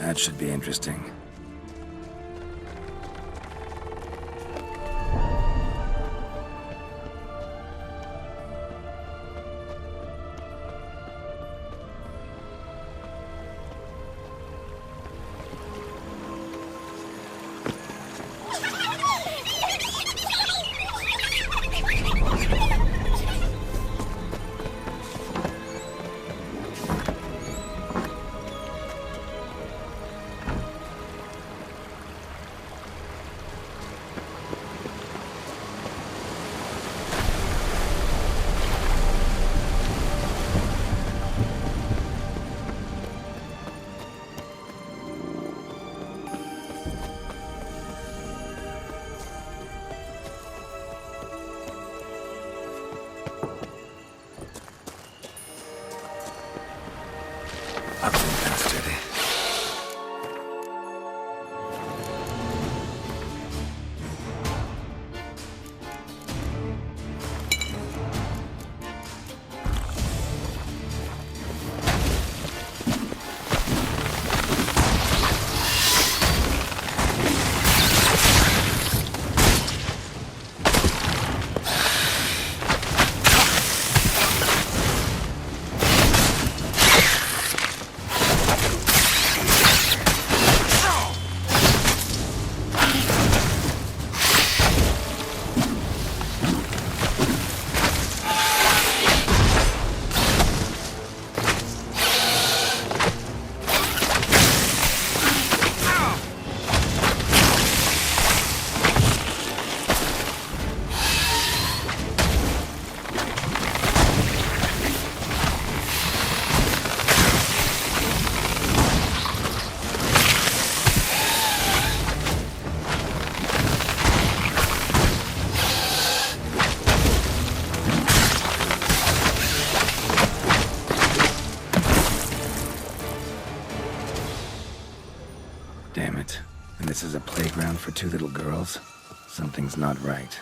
That should be interesting. Ugly bastard. Damn it. And this is a playground for two little girls? Something's not right.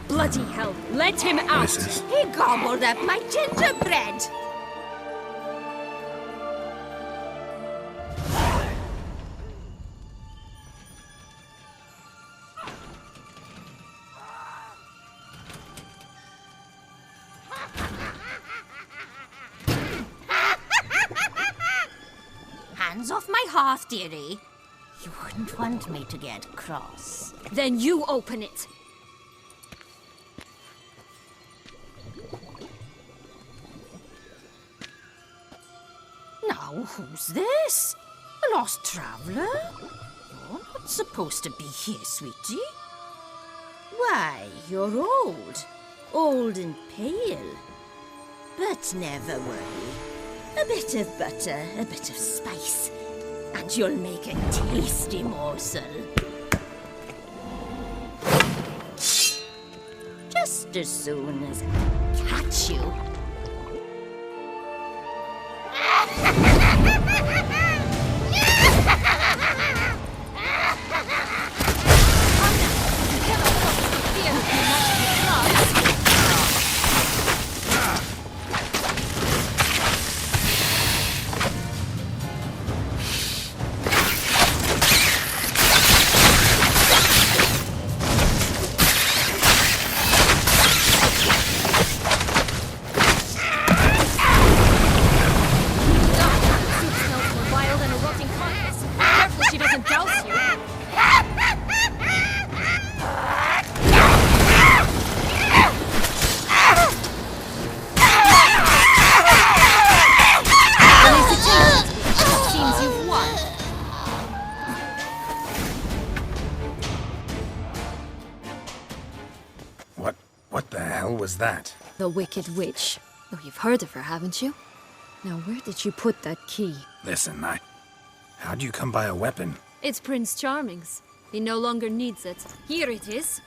Bloody hell, let him out! What is this? He gobbled up my gingerbread! Hands off my hearth, dearie. You wouldn't want me to get cross. Then you open it! Now, who's this? A lost traveler? You're not supposed to be here, sweetie. Why, you're old. Old and pale. But never worry. A bit of butter, a bit of spice, and you'll make a tasty morsel. Just as soon as I catch you. was that? The Wicked Witch. Oh, you've heard of her, haven't you? Now, where did you put that key? Listen, how'd you come by a weapon? It's Prince Charming's. He no longer needs it. Here it is.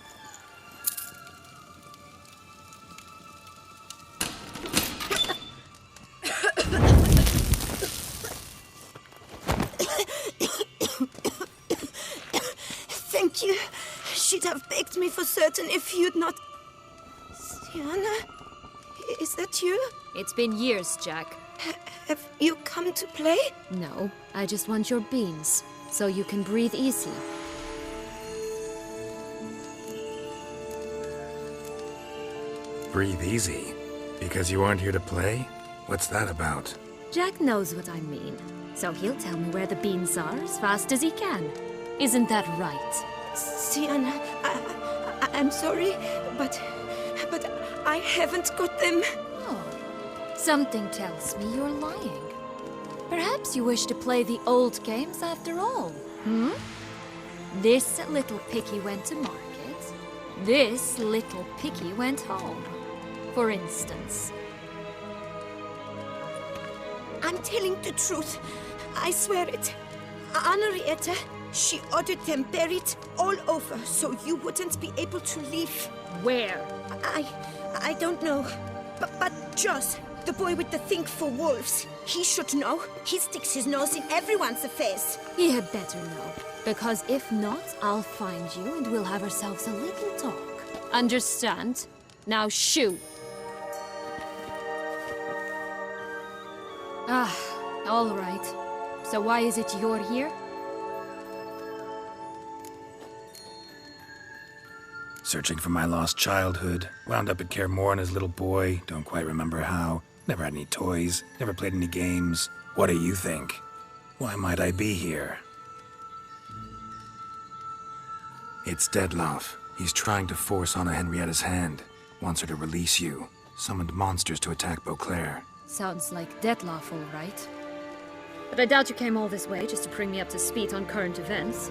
Thank you. She'd have begged me for certain if you'd not... Sienna? Is that you? It's been years, Jack. Have you come to play? No, I just want your beans, so you can breathe easy. Breathe easy? Because you aren't here to play? What's that about? Jack knows what I mean, so he'll tell me where the beans are as fast as he can. Isn't that right? Sienna, I'm sorry, but I haven't got them. Oh, something tells me you're lying. Perhaps you wish to play the old games after all, hmm? This little picky went to market. This little picky went home, for instance. I'm telling the truth. I swear it. Henrietta, she ordered them buried all over so you wouldn't be able to leave. Where? I don't know. But Joss, the boy with the thing for wolves, he should know. He sticks his nose in everyone's affairs. He had better know, because if not, I'll find you and we'll have ourselves a little talk. Understand? Now shoo! Ah, all right. So why is it you're here? Searching for my lost childhood. Wound up at Kaer Morhen as a little boy. Don't quite remember how. Never had any toys. Never played any games. What do you think? Why might I be here? It's Dettlaff. He's trying to force Anna Henrietta's hand. Wants her to release you. Summoned monsters to attack Beauclair. Sounds like Dettlaff, all right. But I doubt you came all this way just to bring me up to speed on current events.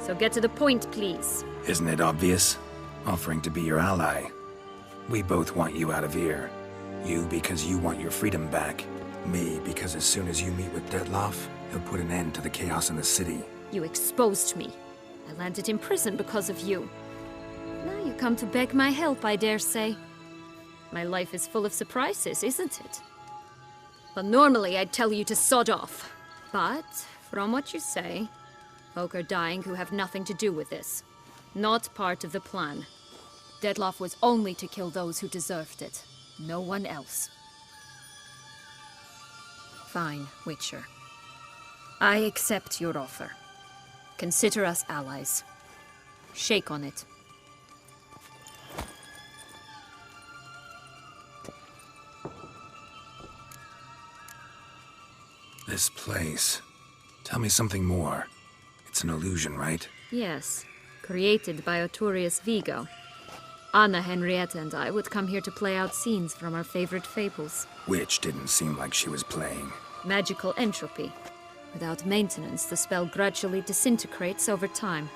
So get to the point, please. Isn't it obvious? Offering to be your ally. We both want you out of here. You because you want your freedom back. Me because as soon as you meet with Dettlaff, he'll put an end to the chaos in the city. You exposed me. I landed in prison because of you. Now you come to beg my help, I dare say. My life is full of surprises, isn't it? Well, normally I'd tell you to sod off. But, from what you say, folk are dying who have nothing to do with this. Not part of the plan. Dettlaff was only to kill those who deserved it. No one else. Fine, Witcher. I accept your offer. Consider us allies. Shake on it. This place. Tell me something more. It's an illusion, right? Yes. Created by Arturius Vigo. Anna Henrietta and I would come here to play out scenes from our favorite fables. Which didn't seem like she was playing. Magical entropy. Without maintenance, the spell gradually disintegrates over time.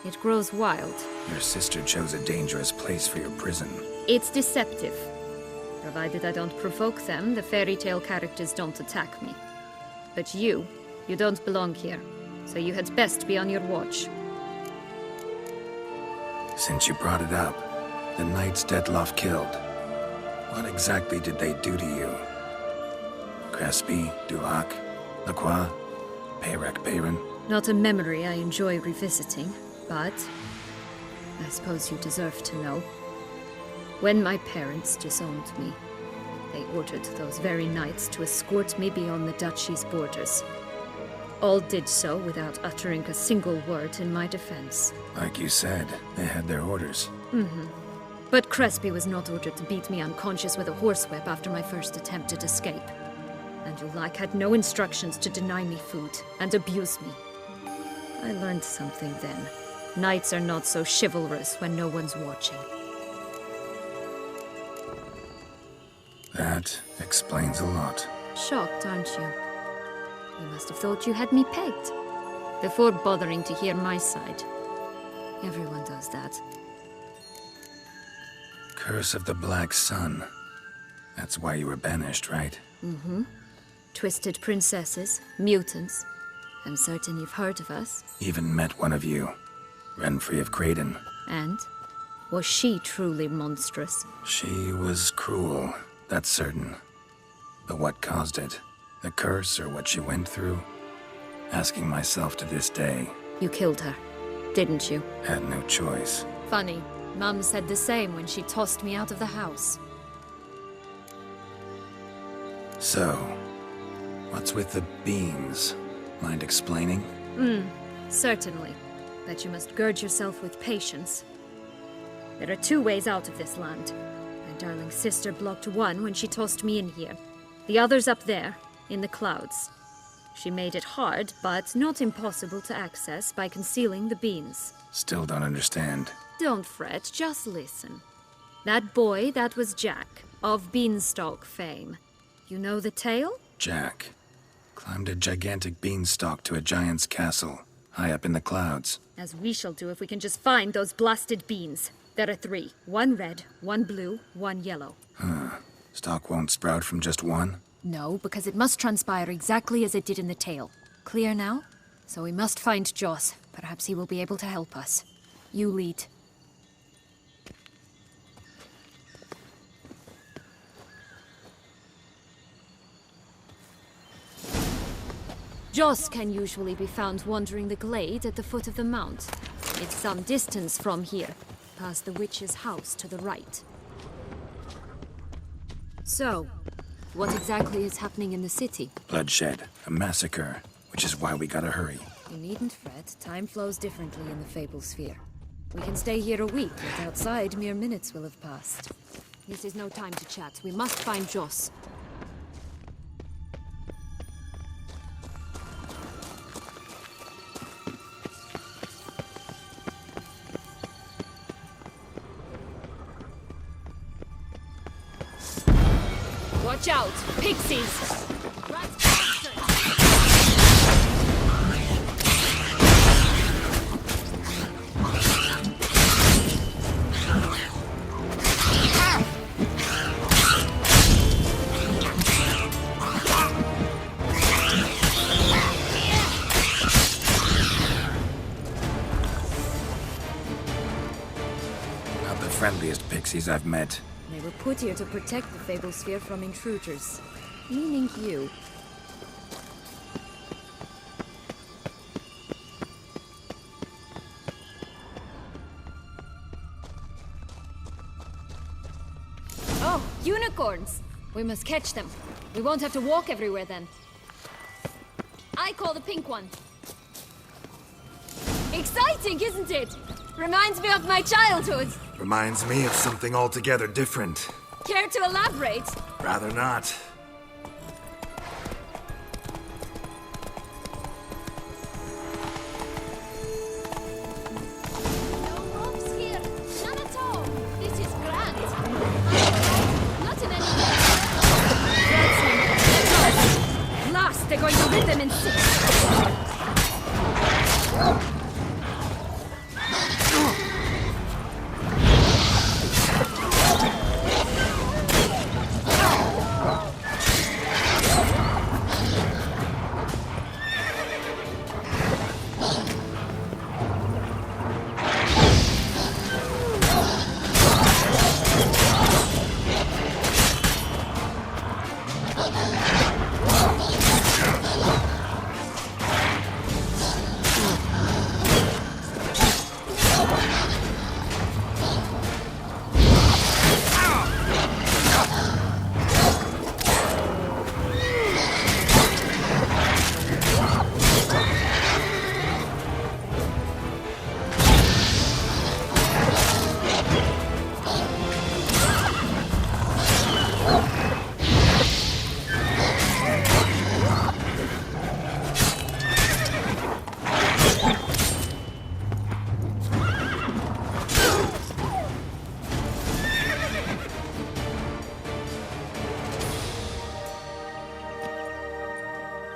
It grows wild. Your sister chose a dangerous place for your prison. It's deceptive. Provided I don't provoke them, the fairy tale characters don't attack me. But you don't belong here. So you had best be on your watch. Since you brought it up, the knights Dettlaff killed. What exactly did they do to you? Crespi, Duhac, Lacroix, Peyrac Bayron? Not a memory I enjoy revisiting, but I suppose you deserve to know. When my parents disowned me, they ordered those very knights to escort me beyond the duchy's borders. All did so without uttering a single word in my defense. Like you said, they had their orders. But Crespi was not ordered to beat me unconscious with a horsewhip after my first attempted escape. And Dulac had no instructions to deny me food and abuse me. I learned something then. Knights are not so chivalrous when no one's watching. That explains a lot. Shocked, aren't you? You must have thought you had me pegged. Before bothering to hear my side. Everyone does that. Curse of the Black Sun. That's why you were banished, right? Twisted princesses, mutants. I'm certain you've heard of us. Even met one of you. Renfri of Kraden. And? Was she truly monstrous? She was cruel, that's certain. But what caused it? The curse or what she went through? Asking myself to this day. You killed her, didn't you? Had no choice. Funny. Mum said the same when she tossed me out of the house. So, what's with the beans? Mind explaining? Certainly. But you must gird yourself with patience. There are two ways out of this land. My darling sister blocked one when she tossed me in here. The other's up there, in the clouds. She made it hard, but not impossible to access by concealing the beans. Still don't understand. Don't fret, just listen. That boy, that was Jack, of Beanstalk fame. You know the tale? Jack climbed a gigantic beanstalk to a giant's castle, high up in the clouds. As we shall do if we can just find those blasted beans. There are 3. 1 red, 1 blue, 1 yellow. Stalk won't sprout from just one? No, because it must transpire exactly as it did in the tale. Clear now? So we must find Joss. Perhaps he will be able to help us. You lead. Joss can usually be found wandering the glade at the foot of the mount. It's some distance from here, past the witch's house to the right. So, what exactly is happening in the city? Bloodshed, a massacre, which is why we gotta hurry. You needn't fret. Time flows differently in the Fable Sphere. We can stay here a week, but outside, mere minutes will have passed. This is no time to chat. We must find Joss. Watch out! Pixies! Run faster! Not the friendliest pixies I've met. They were put here to protect the Fable Sphere from intruders. Meaning you. Oh, unicorns! We must catch them. We won't have to walk everywhere then. I call the pink one. Exciting, isn't it? Reminds me of my childhood. Reminds me of something altogether different. Care to elaborate? Rather not. No ropes here. None at all. This is grand. Not in any way. Last, they're going to rip them in six.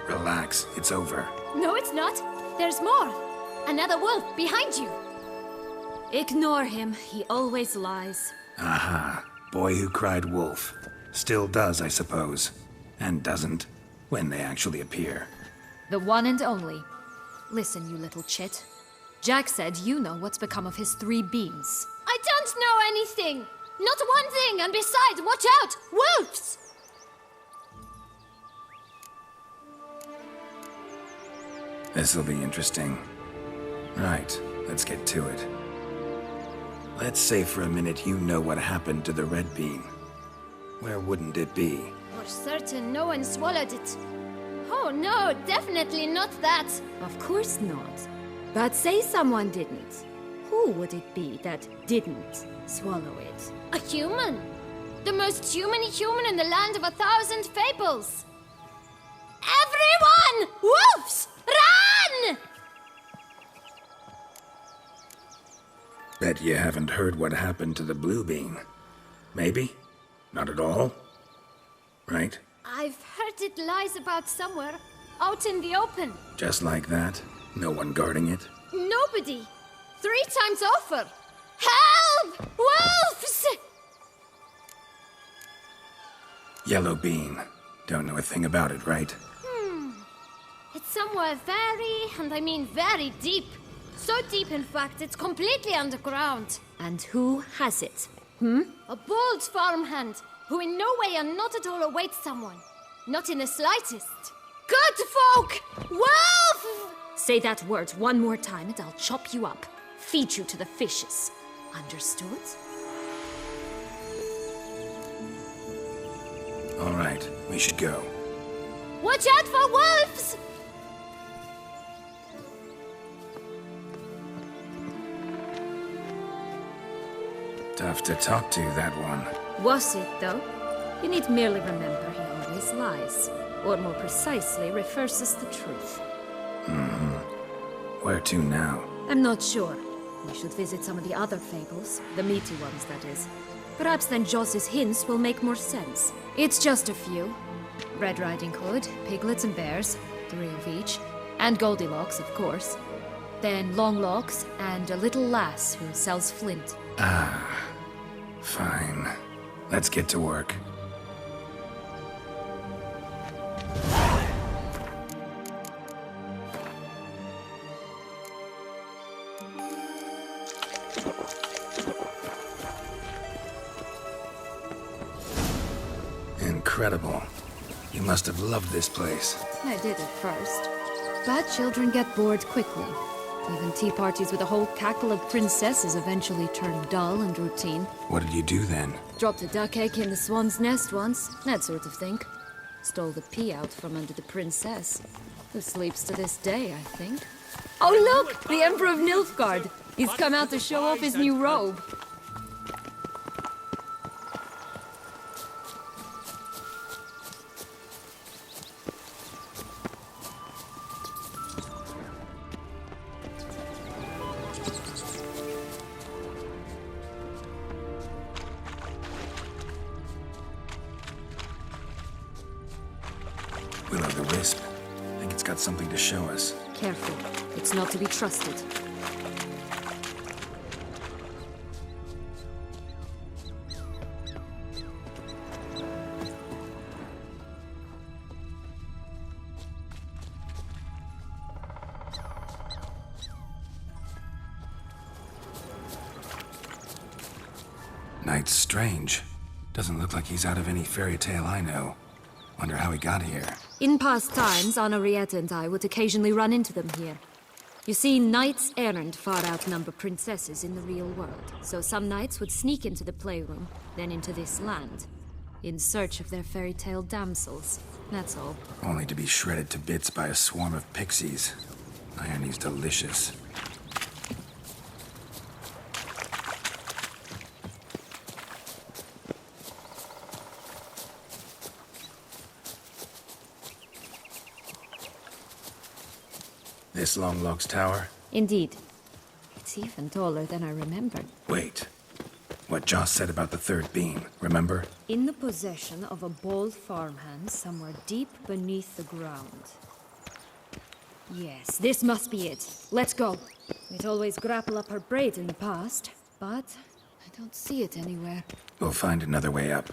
Relax, it's over. No, it's not. There's more. Another wolf behind you. Ignore him. He always lies. Aha. Boy who cried wolf. Still does, I suppose. And doesn't, when they actually appear. The one and only. Listen, you little chit. Jack said you know what's become of his 3 beams. I don't know anything! Not one thing, and besides, watch out! Wolves! This'll be interesting. Right, let's get to it. Let's say for a minute you know what happened to the red beam. Where wouldn't it be? For certain, no one swallowed it. Oh no, definitely not that. Of course not. But say someone didn't. Who would it be that didn't swallow it? A human. The most human in the land of 1,000 fables. Everyone! Wolves! Run! Bet you haven't heard what happened to the blue beam. Maybe? Not at all? Right? I've heard it lies about somewhere, out in the open. Just like that? No one guarding it? Nobody. 3 times over. Help! Wolves! Yellow beam. Don't know a thing about it, right? It's somewhere very, and I mean very deep. So deep, in fact, it's completely underground. And who has it? A bold farmhand, who in no way and not at all awaits someone. Not in the slightest. Good folk! Wolf! Say that word one more time and I'll chop you up. Feed you to the fishes. Understood? All right, we should go. Watch out for wolves! Tough to talk to, that one. Was it, though? You need merely remember he always lies. Or more precisely, reverses the truth. Where to now? I'm not sure. We should visit some of the other fables. The meaty ones, that is. Perhaps then Joss's hints will make more sense. It's just a few. Red Riding Hood, piglets and bears, 3 of each. And Goldilocks, of course. Then Longlocks, and a little lass who sells flint. Fine. Let's get to work. Incredible. You must have loved this place. I did at first. But children get bored quickly. Even tea parties with a whole cackle of princesses eventually turn dull and routine. What did you do then? Dropped a duck egg in the swan's nest once, that sort of thing. Stole the pea out from under the princess, who sleeps to this day, I think. Oh look! The Emperor of Nilfgaard! He's come out to show off his new robe. Will-o'-the-wisp. Think it's got something to show us. Careful, it's not to be trusted. Knight's strange. Doesn't look like he's out of any fairy tale I know. Wonder how he got here. In past times, Anarietta and I would occasionally run into them here. You see, knights errant far outnumber princesses in the real world, so some knights would sneak into the playroom, then into this land, in search of their fairy tale damsels. That's all. Only to be shredded to bits by a swarm of pixies. Irony's delicious. This Longlocks tower? Indeed. It's even taller than I remembered. Wait. What Joss said about the 3rd beam, remember? In the possession of a bold farmhand somewhere deep beneath the ground. Yes, this must be it. Let's go. We'd always grapple up her braid in the past, but I don't see it anywhere. We'll find another way up.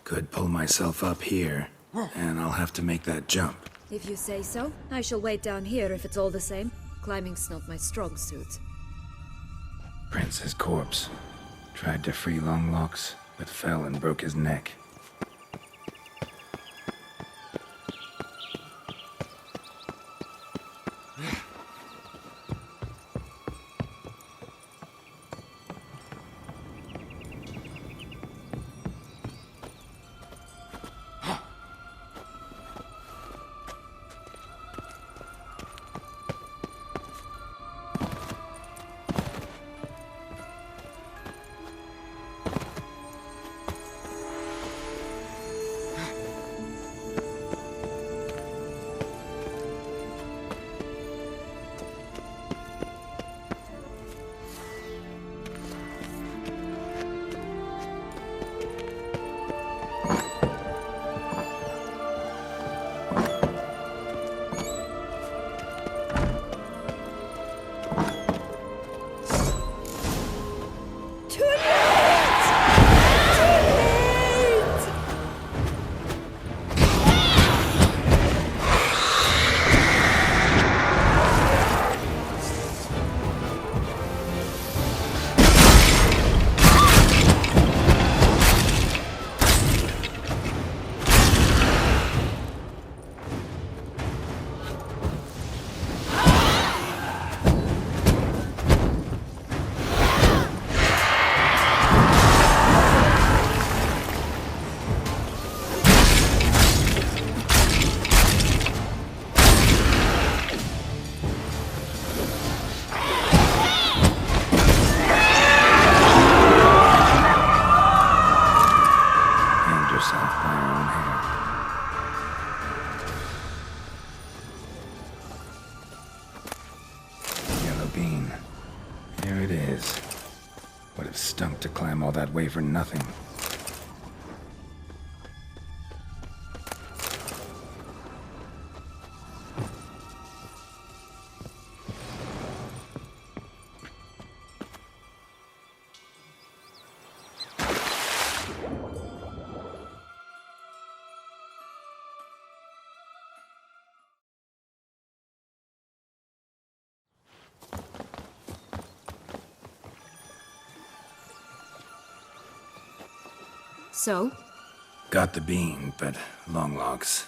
Could pull myself up here, and I'll have to make that jump. If you say so, I shall wait down here if it's all the same. Climbing's not my strong suit. Prince's corpse. Tried to free Longlocks, but fell and broke his neck. Here it is. Would have stunk to climb all that way for nothing. So? Got the bean, but Longlocks.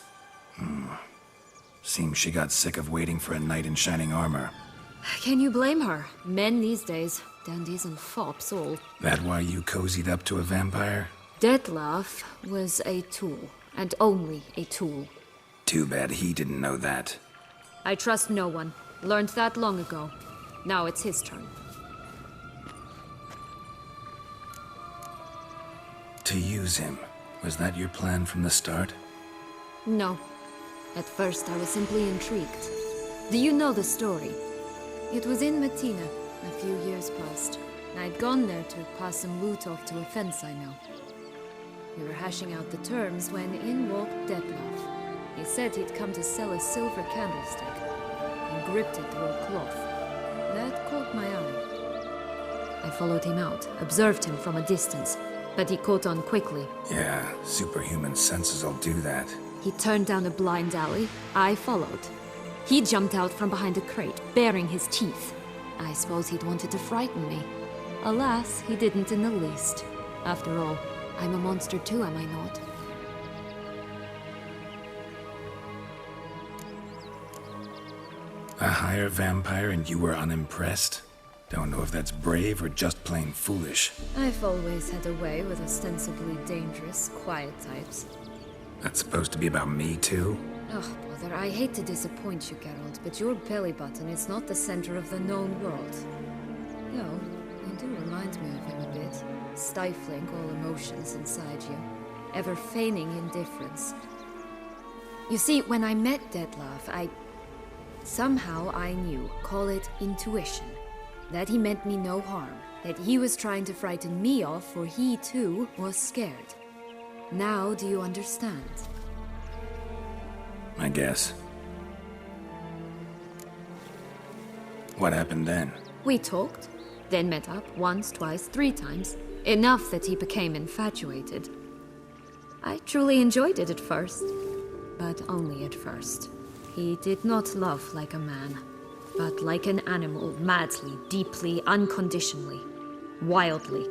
Seems she got sick of waiting for a knight in shining armor. Can you blame her? Men these days, dandies and fops all. That why you cozied up to a vampire? Dettlaff was a tool, and only a tool. Too bad he didn't know that. I trust no one. Learned that long ago. Now it's his turn. To use him. Was that your plan from the start? No. At first I was simply intrigued. Do you know the story? It was in Metina, a few years past. I'd gone there to pass some loot off to a fence I know. We were hashing out the terms when in walked Dettlaff. He said he'd come to sell a silver candlestick, and gripped it through a cloth. That caught my eye. I followed him out, observed him from a distance, but he caught on quickly. Yeah, superhuman senses will do that. He turned down a blind alley. I followed. He jumped out from behind a crate, baring his teeth. I suppose he'd wanted to frighten me. Alas, he didn't in the least. After all, I'm a monster too, am I not? A higher vampire and you were unimpressed? Don't know if that's brave or just plain foolish. I've always had a way with ostensibly dangerous, quiet types. That's supposed to be about me too? Oh, bother, I hate to disappoint you, Geralt, but your belly button is not the center of the known world. No, you do remind me of him a bit. Stifling all emotions inside you. Ever feigning indifference. You see, when I met Dettlaff, somehow I knew, call it intuition, that he meant me no harm, that he was trying to frighten me off, for he too was scared. Now do you understand? I guess. What happened then? We talked, then met up once, twice, 3 times. Enough that he became infatuated. I truly enjoyed it at first, but only at first. He did not love like a man, but like an animal, madly, deeply, unconditionally, wildly.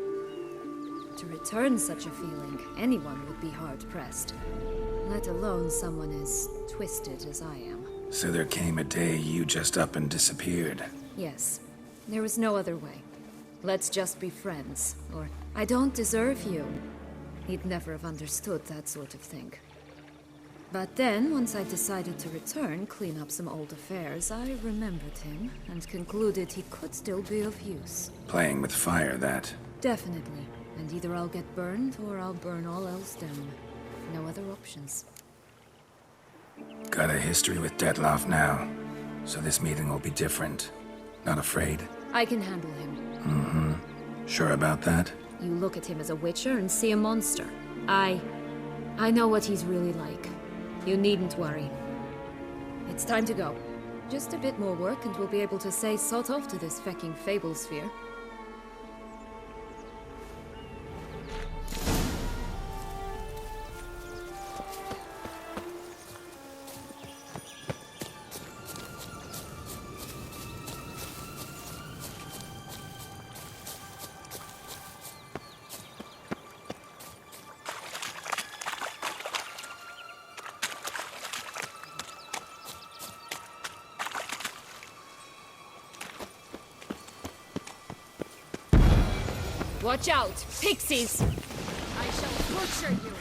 To return such a feeling, anyone would be hard-pressed, let alone someone as twisted as I am. So there came a day you just up and disappeared. Yes, there was no other way. Let's just be friends, or I don't deserve you. He'd never have understood that sort of thing. But then, once I decided to return, clean up some old affairs, I remembered him and concluded he could still be of use. Playing with fire, that. Definitely. And either I'll get burned or I'll burn all else down. No other options. Got a history with Dettlaff now, so this meeting will be different. Not afraid? I can handle him. Sure about that? You look at him as a witcher and see a monster. I know what he's really like. You needn't worry. It's time to go. Just a bit more work and we'll be able to say sod off to this fecking fable sphere. Watch out! Pixies! I shall butcher you.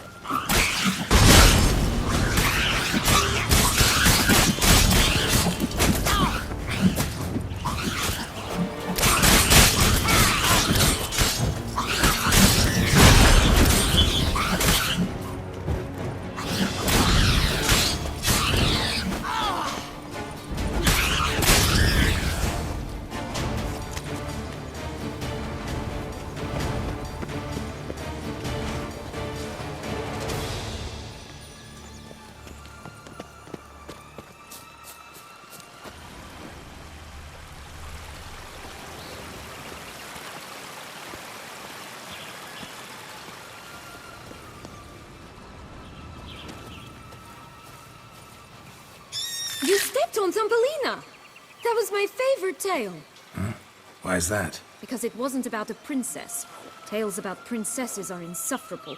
You stepped on Thumbelina! That was my favorite tale. Why's that? Because it wasn't about a princess. Tales about princesses are insufferable.